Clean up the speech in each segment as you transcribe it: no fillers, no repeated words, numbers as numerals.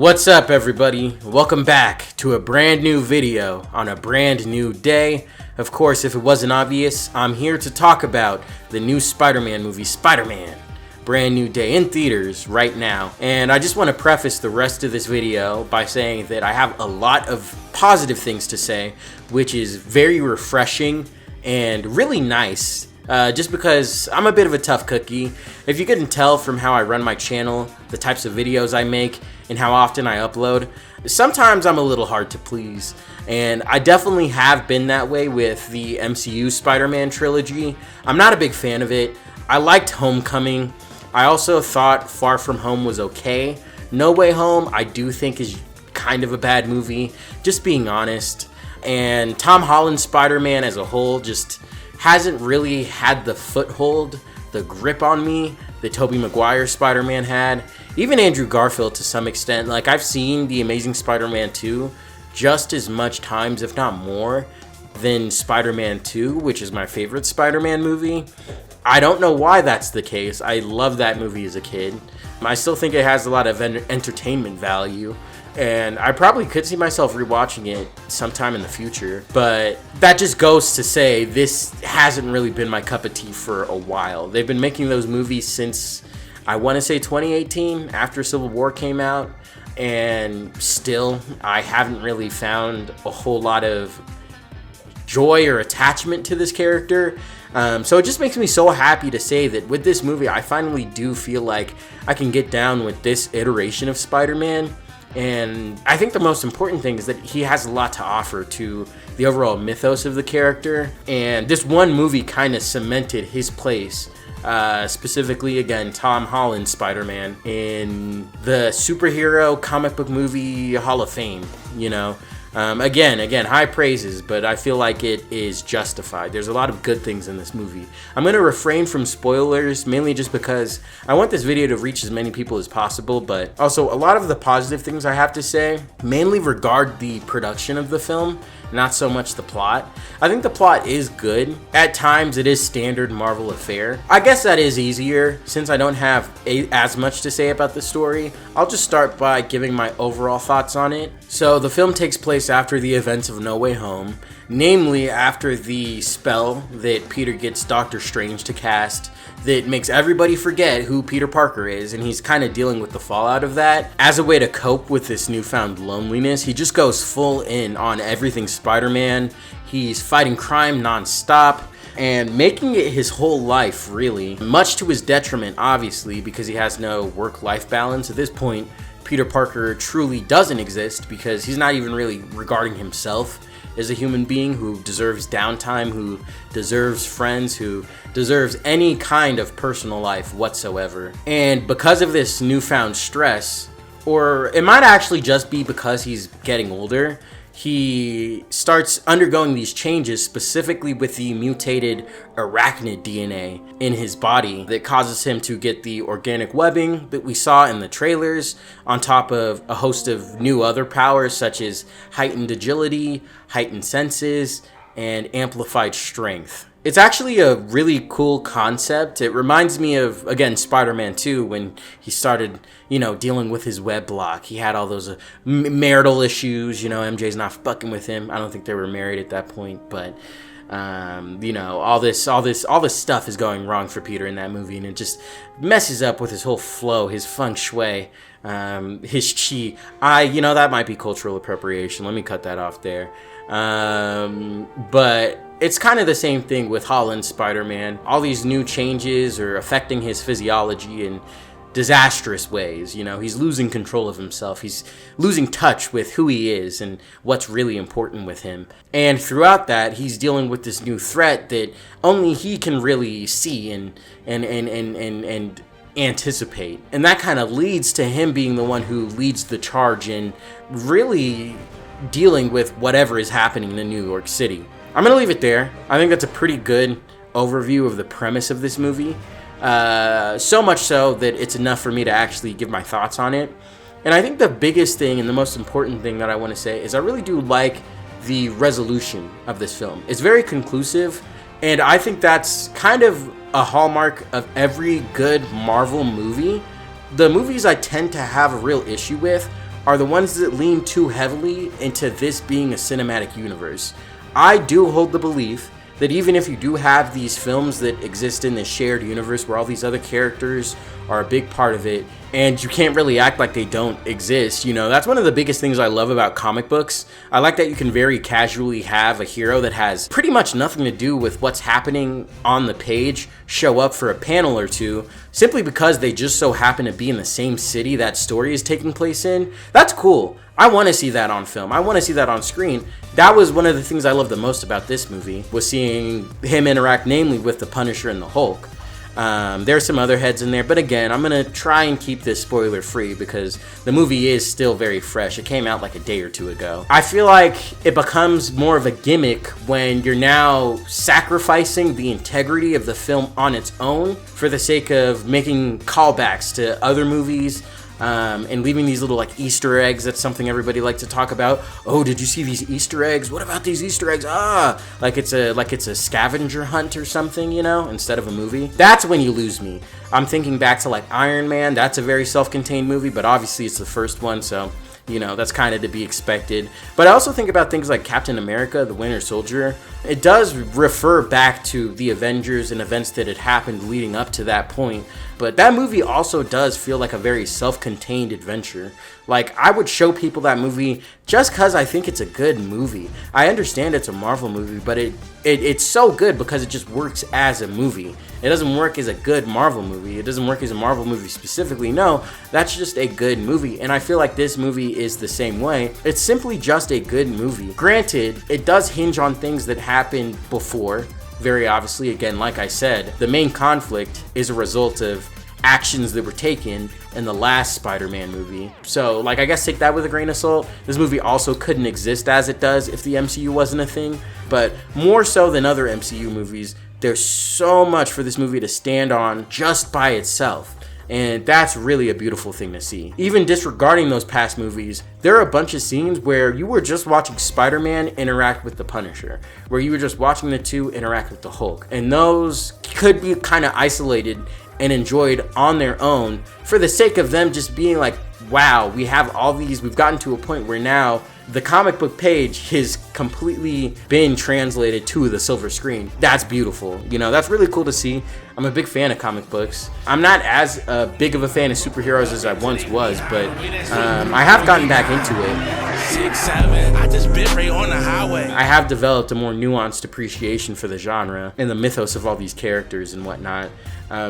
What's up, everybody? Welcome back to a brand new video on a brand new day. Of course, if it wasn't obvious, I'm here to talk about the new Spider-Man movie, Spider-Man. Brand new day in theaters right now. And I just want to preface the rest of this video by saying that I have a lot of positive things to say, which is very refreshing and really nice. Just because I'm a bit of a tough cookie. If you couldn't tell from how I run my channel, the types of videos I make, and how often I upload, sometimes I'm a little hard to please. And I definitely have been that way with the MCU Spider-Man trilogy. I'm not a big fan of it. I liked Homecoming. I also thought Far From Home was okay. No Way Home, I do think is kind of a bad movie, just being honest. And Tom Holland's Spider-Man as a whole just hasn't really had the foothold, the grip on me that Tobey Maguire Spider-Man had. Even Andrew Garfield to some extent. Like, I've seen The Amazing Spider-Man 2 just as much times, if not more, than Spider-Man 2, which is my favorite Spider-Man movie. I don't know why that's the case. I love that movie as a kid. I still think it has a lot of entertainment value. And I probably could see myself rewatching it sometime in the future. But that just goes to say this hasn't really been my cup of tea for a while. They've been making those movies since, I want to say 2018, after Civil War came out. And still, I haven't really found a whole lot of joy or attachment to this character. So it just makes me so happy to say that with this movie, I finally do feel like I can get down with this iteration of Spider-Man. And I think the most important thing is that he has a lot to offer to the overall mythos of the character. And this one movie kind of cemented his place, specifically, again, Tom Holland's Spider-Man, in the superhero comic book movie Hall of Fame, you know. Again, high praises, but I feel like it is justified. There's a lot of good things in this movie. I'm going to refrain from spoilers, mainly just because I want this video to reach as many people as possible, but also a lot of the positive things I have to say mainly regard the production of the film, not so much the plot. I think the plot is good. At times, it is standard Marvel affair. I guess that is easier since I don't have as much to say about the story. I'll just start by giving my overall thoughts on it. So the film takes place after the events of No Way Home, namely after the spell that Peter gets Doctor Strange to cast that makes everybody forget who Peter Parker is, and he's kind of dealing with the fallout of that. As a way to cope with this newfound loneliness, he just goes full in on everything Spider-Man. He's fighting crime non-stop and making it his whole life, really. Much to his detriment, obviously, because he has no work-life balance. At this point, Peter Parker truly doesn't exist because he's not even really regarding himself as a human being who deserves downtime, who deserves friends, who deserves any kind of personal life whatsoever. And because of this newfound stress, or it might actually just be because he's getting older, he starts undergoing these changes, specifically with the mutated arachnid DNA in his body that causes him to get the organic webbing that we saw in the trailers, on top of a host of new other powers such as heightened agility, heightened senses, and amplified strength. It's actually a really cool concept. It reminds me of, again, Spider-Man 2 when he started, dealing with his web block. He had all those marital issues, MJ's not fucking with him. I don't think they were married at that point, but all this stuff is going wrong for Peter in that movie, and it just messes up with his whole flow, his feng shui, his chi. That might be cultural appropriation. Let me cut that off there. But it's kind of the same thing with Holland's Spider-Man. All these new changes are affecting his physiology in disastrous ways. He's losing control of himself. He's losing touch with who he is and what's really important with him. And throughout that, he's dealing with this new threat that only he can really see and anticipate. And that kind of leads to him being the one who leads the charge in really dealing with whatever is happening in New York City. I'm going to leave it there. I think that's a pretty good overview of the premise of this movie. So much so that it's enough for me to actually give my thoughts on it. And I think the biggest thing and the most important thing that I want to say is I really do like the resolution of this film. It's very conclusive, and I think that's kind of a hallmark of every good Marvel movie. The movies I tend to have a real issue with are the ones that lean too heavily into this being a cinematic universe. I do hold the belief that even if you do have these films that exist in this shared universe where all these other characters are a big part of it, and you can't really act like they don't exist, you know, that's one of the biggest things I love about comic books. I like that you can very casually have a hero that has pretty much nothing to do with what's happening on the page show up for a panel or two, simply because they just so happen to be in the same city that story is taking place in. That's cool. I want to see that on film. I want to see that on screen. That was one of the things I loved the most about this movie, was seeing him interact namely with the Punisher and the Hulk. There's some other heads in there, but again, I'm going to try and keep this spoiler free because the movie is still very fresh. It came out like a day or two ago. I feel like it becomes more of a gimmick when you're now sacrificing the integrity of the film on its own for the sake of making callbacks to other movies. And leaving these little like Easter eggs. That's something everybody likes to talk about. Oh, did you see these Easter eggs? What about these Easter eggs? Like it's a scavenger hunt or something, you know, instead of a movie. That's when you lose me. I'm thinking back to like Iron Man. That's a very self-contained movie, but obviously it's the first one, so you know, that's kind of to be expected. But I also think about things like Captain America, the Winter Soldier. It does refer back to the Avengers and events that had happened leading up to that point. But that movie also does feel like a very self-contained adventure. Like, I would show people that movie just because I think it's a good movie. I understand it's a Marvel movie, but it's so good because it just works as a movie. It doesn't work as a good Marvel movie. It doesn't work as a Marvel movie specifically. No, that's just a good movie. And I feel like this movie is the same way. It's simply just a good movie. Granted, it does hinge on things that happened before. Very obviously, again, like I said, the main conflict is a result of actions that were taken in the last Spider-Man movie. So, like, I guess take that with a grain of salt. This movie also couldn't exist as it does if the MCU wasn't a thing. But more so than other MCU movies, there's so much for this movie to stand on just by itself. And that's really a beautiful thing to see. Even disregarding those past movies, there are a bunch of scenes where you were just watching Spider-Man interact with the Punisher, where you were just watching the two interact with the Hulk. And those could be kind of isolated and enjoyed on their own for the sake of them just being like, wow, we have all these, we've gotten to a point where now the comic book page has completely been translated to the silver screen. That's beautiful. You know, that's really cool to see. I'm a big fan of comic books. I'm not as big of a fan of superheroes as I once was, but I have gotten back into it. 6'7", I just bit right on the highway. I have developed a more nuanced appreciation for the genre and the mythos of all these characters and whatnot.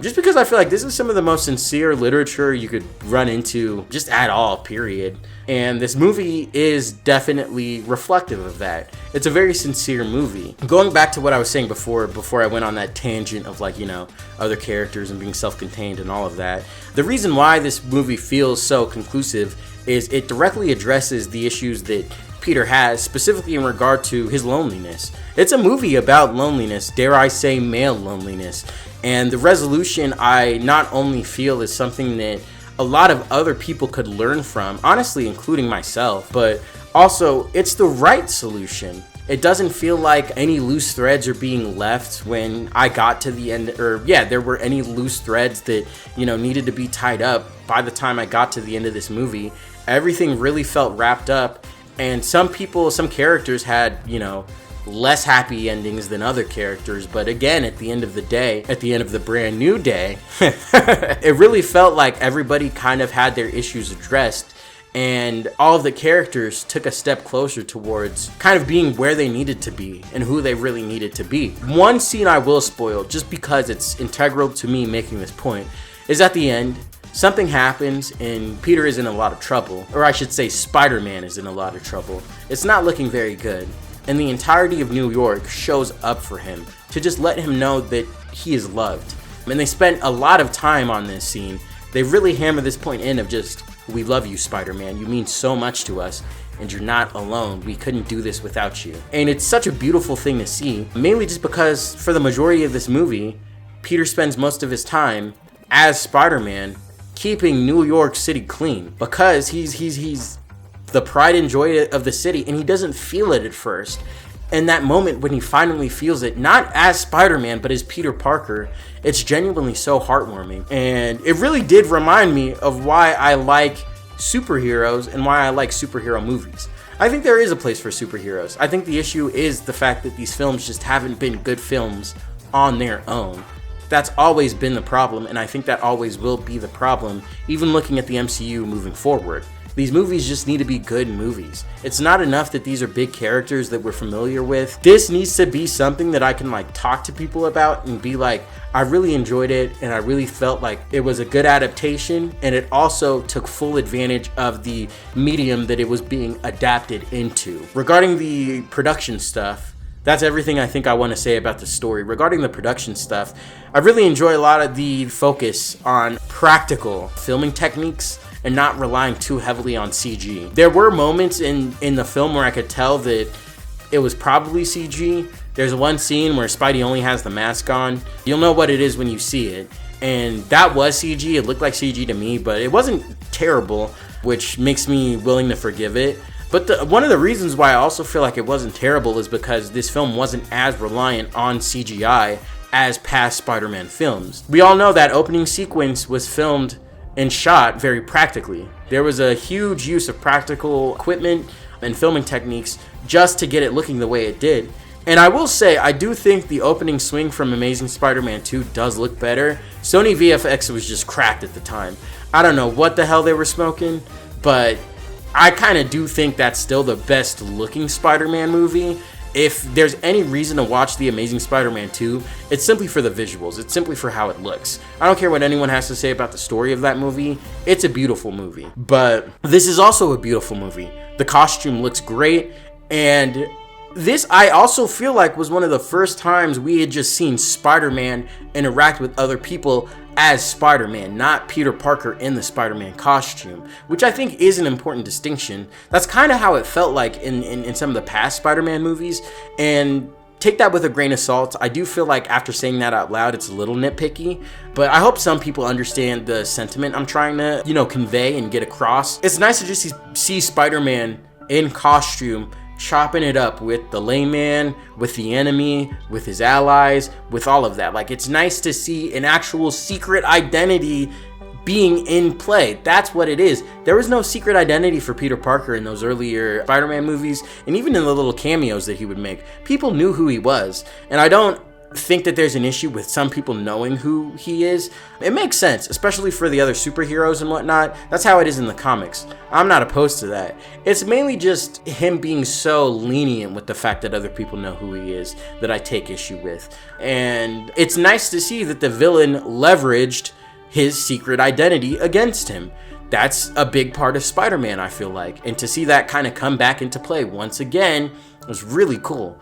Just because I feel like this is some of the most sincere literature you could run into just at all, period. And this movie is definitely reflective of that. It's a very sincere movie. Going back to what I was saying before I went on that tangent of, like, you know, other characters and being self-contained and all of that, the reason why this movie feels so conclusive is it directly addresses the issues that Peter has, specifically in regard to his loneliness. It's a movie about loneliness, dare I say male loneliness. And the resolution, I not only feel is something that a lot of other people could learn from, honestly including myself, but also it's the right solution. It doesn't feel like any loose threads are being left when I got to the end, or yeah, there were any loose threads that, you know, needed to be tied up by the time I got to the end of this movie. Everything really felt wrapped up, and some characters had, you know, less happy endings than other characters, but again, at the end of the day, at the end of the brand new day, it really felt like everybody kind of had their issues addressed, and all of the characters took a step closer towards kind of being where they needed to be and who they really needed to be. One scene I will spoil, just because it's integral to me making this point, is at the end, something happens and Peter is in a lot of trouble, or I should say Spider-Man is in a lot of trouble. It's not looking very good. And the entirety of New York shows up for him to just let him know that he is loved. And they spent a lot of time on this scene. They really hammer this point in of just, we love you, Spider-Man. You mean so much to us, and you're not alone. We couldn't do this without you. And it's such a beautiful thing to see, mainly just because for the majority of this movie, Peter spends most of his time as Spider-Man keeping New York City clean, because he's the pride and joy of the city, and he doesn't feel it at first. And that moment when he finally feels it, not as Spider-Man, but as Peter Parker, it's genuinely so heartwarming. And it really did remind me of why I like superheroes and why I like superhero movies. I think there is a place for superheroes. I think the issue is the fact that these films just haven't been good films on their own. That's always been the problem, and I think that always will be the problem, even looking at the MCU moving forward. These movies just need to be good movies. It's not enough that these are big characters that we're familiar with. This needs to be something that I can like talk to people about and be like, I really enjoyed it and I really felt like it was a good adaptation, and it also took full advantage of the medium that it was being adapted into. Regarding the production stuff, that's everything I think I want to say about the story. Regarding the production stuff, I really enjoy a lot of the focus on practical filming techniques and not relying too heavily on CG. There were moments in the film where I could tell that it was probably CG. There's one scene where Spidey only has the mask on. You'll know what it is when you see it. And that was CG. It looked like CG to me, but it wasn't terrible, which makes me willing to forgive it. But one of the reasons why I also feel like it wasn't terrible is because this film wasn't as reliant on CGI as past Spider-Man films. We all know that opening sequence was filmed and shot very practically. There was a huge use of practical equipment and filming techniques just to get it looking the way it did. And I will say, I do think the opening swing from Amazing Spider-Man 2 does look better. Sony VFX was just cracked at the time. I don't know what the hell they were smoking, but I kind of do think that's still the best looking Spider-Man movie. If there's any reason to watch The Amazing Spider-Man 2, it's simply for the visuals. It's simply for how it looks. I don't care what anyone has to say about the story of that movie. It's a beautiful movie. But this is also a beautiful movie. The costume looks great, and this, I also feel like, was one of the first times we had just seen Spider-Man interact with other people as Spider-Man, not Peter Parker in the Spider-Man costume, which I think is an important distinction. That's kind of how it felt like in some of the past Spider-Man movies, and take that with a grain of salt. I do feel like after saying that out loud, it's a little nitpicky, but I hope some people understand the sentiment I'm trying to, convey and get across. It's nice to just see Spider-Man in costume chopping it up with the layman, with the enemy, with his allies, with all of that. Like, it's nice to see an actual secret identity being in play. That's what it is. There was no secret identity for Peter Parker in those earlier Spider-Man movies, and even in the little cameos that he would make, people knew who he was. And I don't think that there's an issue with some people knowing who he is. It makes sense, especially for the other superheroes and whatnot. That's how it is in the comics. I'm not opposed to that. It's mainly just him being so lenient with the fact that other people know who he is that I take issue with. And it's nice to see that the villain leveraged his secret identity against him. That's a big part of Spider-Man, I feel like. And to see that kind of come back into play once again was really cool.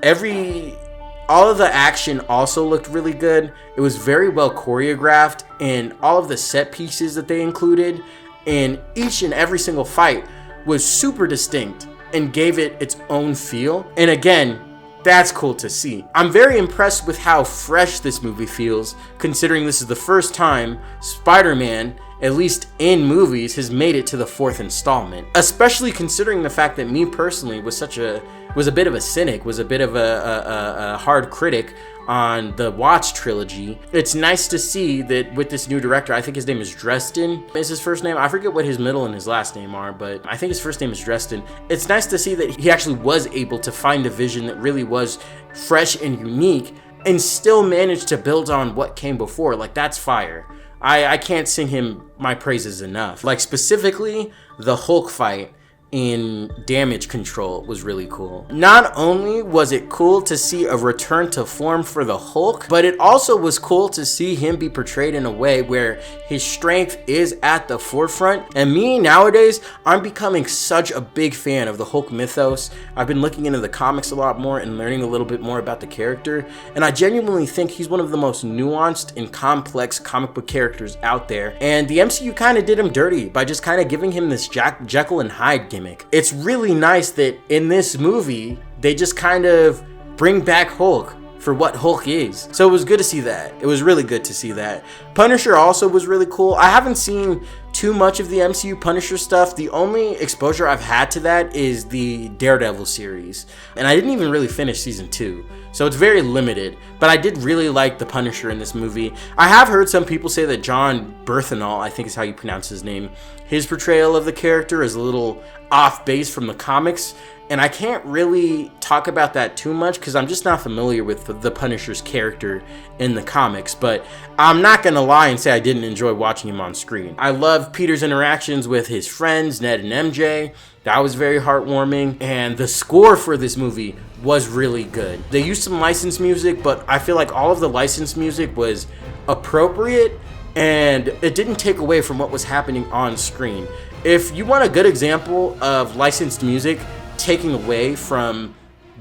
All of the action also looked really good. It was very well choreographed, and all of the set pieces that they included in each and every single fight was super distinct and gave it its own feel. And again, that's cool to see. I'm very impressed with how fresh this movie feels, considering this is the first time Spider-Man, at least in movies, has made it to the 4th installment. Especially considering the fact that me personally was a bit of a cynic, was a bit of a hard critic on the Watch trilogy. It's nice to see that with this new director, I think his name is Dresden, is his first name. I forget what his middle and his last name are, but I think his first name is Dresden. It's nice to see that he actually was able to find a vision that really was fresh and unique and still managed to build on what came before. Like, that's fire. I can't sing him my praises enough. Like, specifically, the Hulk fight in Damage Control was really cool. Not only was it cool to see a return to form for the Hulk, but it also was cool to see him be portrayed in a way where his strength is at the forefront. And me, nowadays, I'm becoming such a big fan of the Hulk mythos. I've been looking into the comics a lot more and learning a little bit more about the character, and I genuinely think he's one of the most nuanced and complex comic book characters out there. And the MCU kind of did him dirty by just kind of giving him this Jekyll and Hyde gimmick. It's really nice that in this movie, they just kind of bring back Hulk for what Hulk is. So it was good to see that. It was really good to see that. Punisher also was really cool. I haven't seen too much of the MCU Punisher stuff. The only exposure I've had to that is the Daredevil series, and I didn't even really finish season 2, so it's very limited, but I did really like the Punisher in this movie. I have heard some people say that John Bernthal, I think is how you pronounce his name, his portrayal of the character is a little off base from the comics, and I can't really talk about that too much because I'm just not familiar with the Punisher's character in the comics, but I'm not gonna lie and say I didn't enjoy watching him on screen. I love Peter's interactions with his friends, Ned and MJ. That was very heartwarming, and the score for this movie was really good. They used some licensed music, but I feel like all of the licensed music was appropriate, and it didn't take away from what was happening on screen. If you want a good example of licensed music taking away from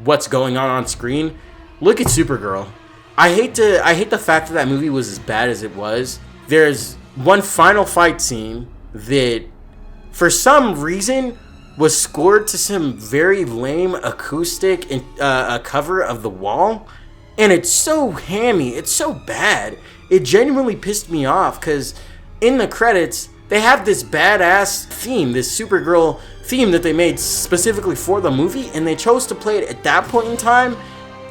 what's going on screen, look at Supergirl. I hate the fact that movie was as bad as it was. There's one final fight scene that for some reason was scored to some very lame acoustic cover of The Wall, and it's so hammy, it's so bad. It genuinely pissed me off because in the credits they have this badass theme, this Supergirl theme that they made specifically for the movie, and they chose to play it at that point in time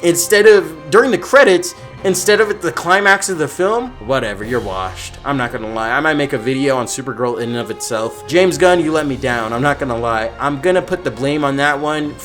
instead of during the credits, instead of at the climax of the film. Whatever, you're washed. I'm not gonna lie. I might make a video on Supergirl in and of itself. James Gunn, you let me down. I'm not gonna lie. I'm gonna put the blame on that one,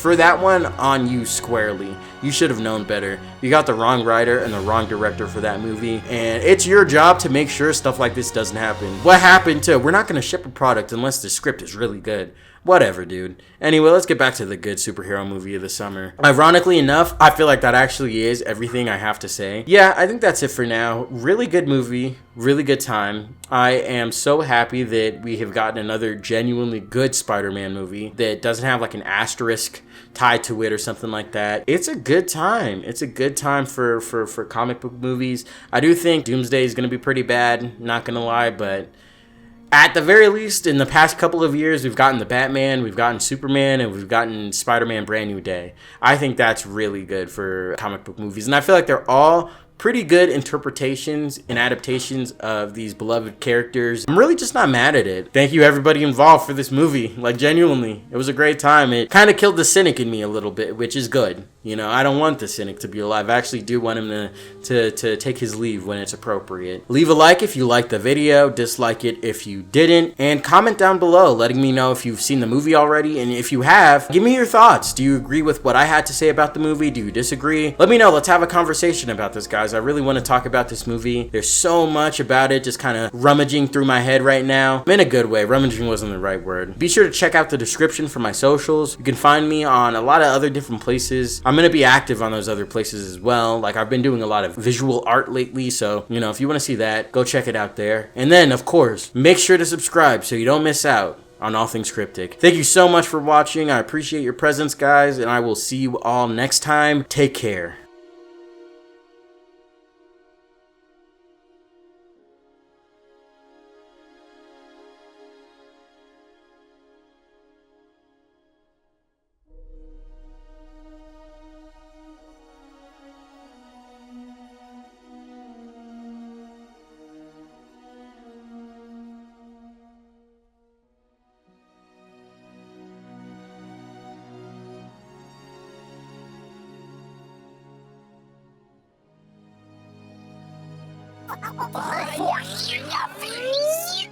on you squarely. You should have known better. You got the wrong writer and the wrong director for that movie, and it's your job to make sure stuff like this doesn't happen. What happened to, we're not gonna ship a product unless the script is really good. Whatever, dude. Anyway, let's get back to the good superhero movie of the summer. Ironically enough, I feel like that actually is everything I have to say. Yeah, I think that's it for now. Really good movie, really good time. I am so happy that we have gotten another genuinely good Spider-Man movie that doesn't have like an asterisk tied to it or something like that. It's a good time. It's a good time for comic book movies. I do think Doomsday is going to be pretty bad, not going to lie, but at the very least, in the past couple of years, we've gotten the Batman, we've gotten Superman, and we've gotten Spider-Man Brand New Day. I think that's really good for comic book movies, and I feel like they're all pretty good interpretations and adaptations of these beloved characters. I'm really just not mad at it. Thank you everybody involved for this movie. Like, genuinely, it was a great time. It kind of killed the cynic in me a little bit, which is good. You know, I don't want the cynic to be alive. I actually do want him to take his leave when it's appropriate. Leave a like if you liked the video, dislike it if you didn't, and comment down below letting me know if you've seen the movie already, and if you have, give me your thoughts. Do you agree with what I had to say about the movie? Do you disagree? Let me know. Let's have a conversation about this, guys. I really want to talk about this movie. There's so much about it just kind of rummaging through my head right now. In a good way. Rummaging wasn't the right word. Be sure to check out the description for my socials. You can find me on a lot of other different places. I'm going to be active on those other places as well. Like, I've been doing a lot of visual art lately, so, you know, if you want to see that, go check it out there. And then, of course, make sure to subscribe so you don't miss out on all things cryptic. Thank you so much for watching. I appreciate your presence, guys, and I will see you all next time. Take care. Force in your face.